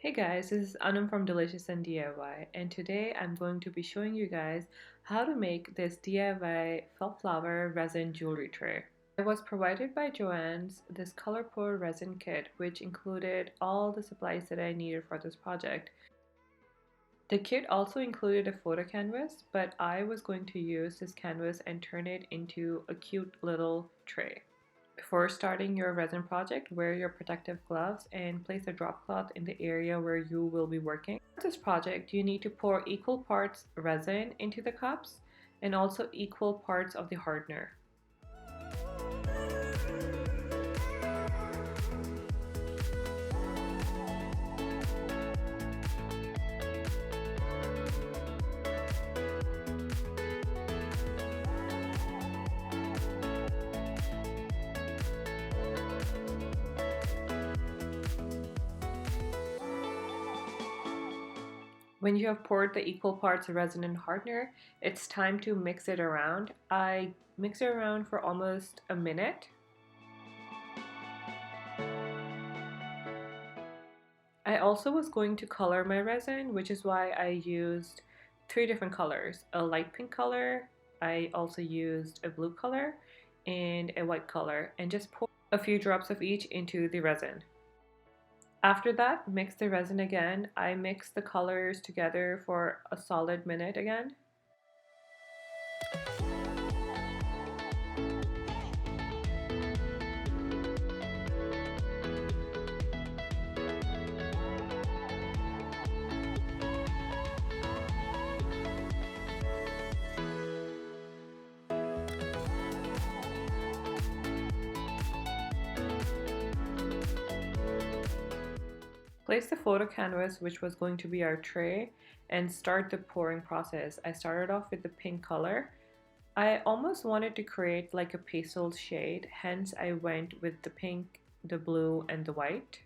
Hey guys, this is Anam from Delicious and DIY, and today I'm going to be showing you guys how to make this DIY felt flower resin jewelry tray. It was provided by JoAnns, this Color Pour Resin Kit, which included all the supplies that I needed for this project. The kit also included a photo canvas, but I was going to use this canvas and turn it into a cute little tray. Before starting your resin project, wear your protective gloves and place a drop cloth in the area where you will be working. For this project, you need to pour equal parts resin into the cups and also equal parts of the hardener. When you have poured the equal parts of resin and hardener, it's time to mix it around. I mix it around for almost a minute. I also was going to color my resin, which is why I used 3 different colors. A light pink color, I also used a blue color, and a white color, and just pour a few drops of each into the resin. After that, mix the resin again. I mix the colors together for a solid minute again. Place the photo canvas, which was going to be our tray, and start the pouring process. I started off with the pink color. I almost wanted to create like a pastel shade, hence I went with the pink, the blue, and the white.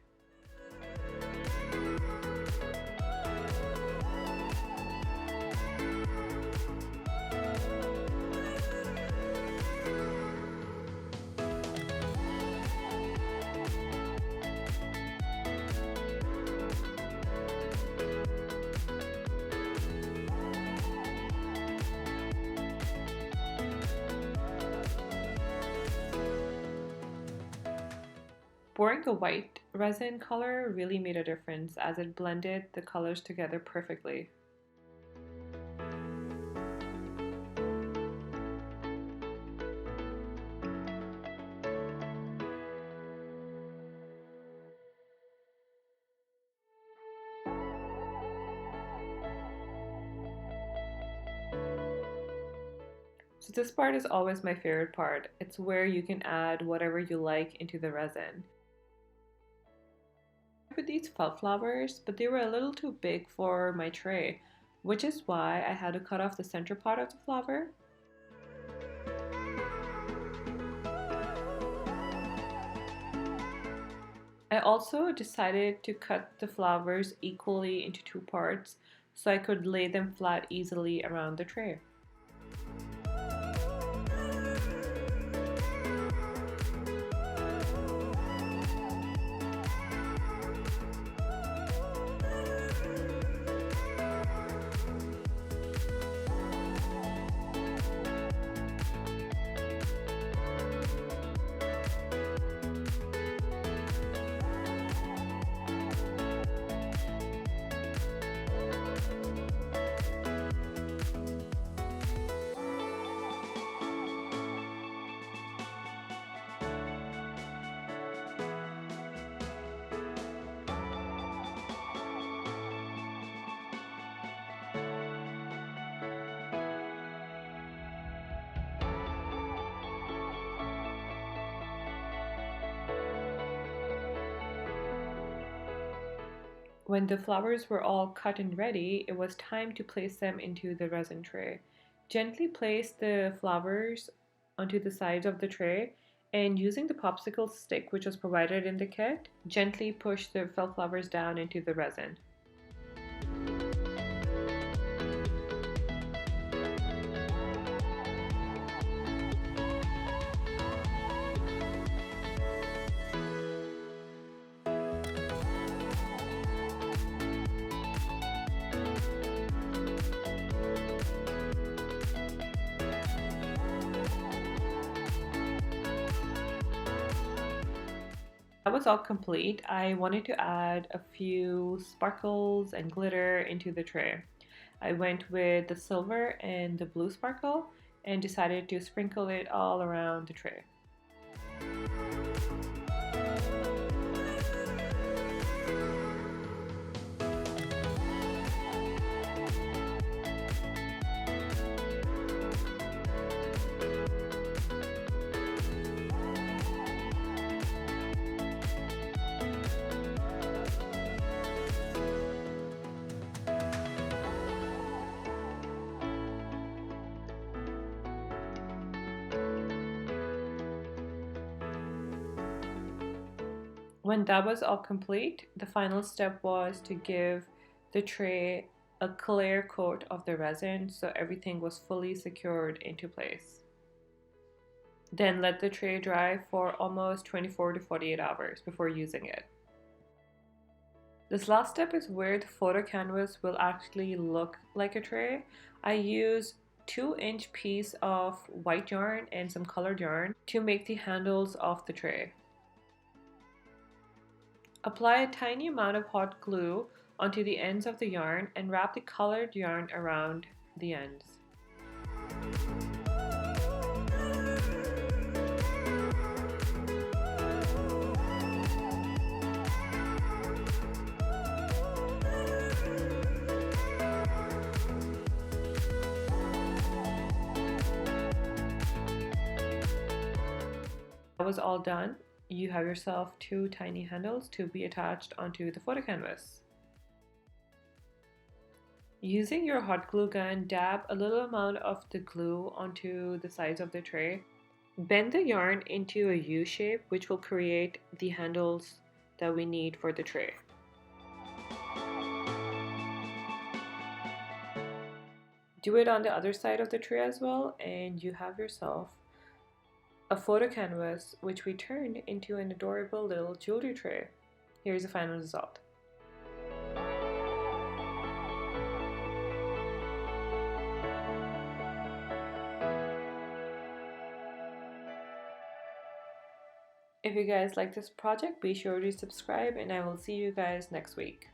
Pouring the white resin color really made a difference as it blended the colors together perfectly. So this part is always my favorite part. It's where you can add whatever you like into the resin. With these felt flowers, but they were a little too big for my tray, which is why I had to cut off the center part of the flower. I also decided to cut the flowers equally into 2 parts so I could lay them flat easily around the tray. When the flowers were all cut and ready, it was time to place them into the resin tray. Gently place the flowers onto the sides of the tray and using the popsicle stick which was provided in the kit, gently push the felt flowers down into the resin. That was all complete. I wanted to add a few sparkles and glitter into the tray. I went with the silver and the blue sparkle and decided to sprinkle it all around the tray. When that was all complete, the final step was to give the tray a clear coat of the resin so everything was fully secured into place. Then let the tray dry for almost 24 to 48 hours before using it. This last step is where the photo canvas will actually look like a tray. I use 2-inch piece of white yarn and some colored yarn to make the handles of the tray. Apply a tiny amount of hot glue onto the ends of the yarn and wrap the colored yarn around the ends. That was all done. You have yourself 2 tiny handles to be attached onto the photo canvas. Using your hot glue gun, dab a little amount of the glue onto the sides of the tray. Bend the yarn into a U shape, which will create the handles that we need for the tray. Do it on the other side of the tray as well, and you have yourself a photo canvas which we turned into an adorable little jewelry tray. Here's the final result. If you guys like this project, be sure to subscribe and I will see you guys next week.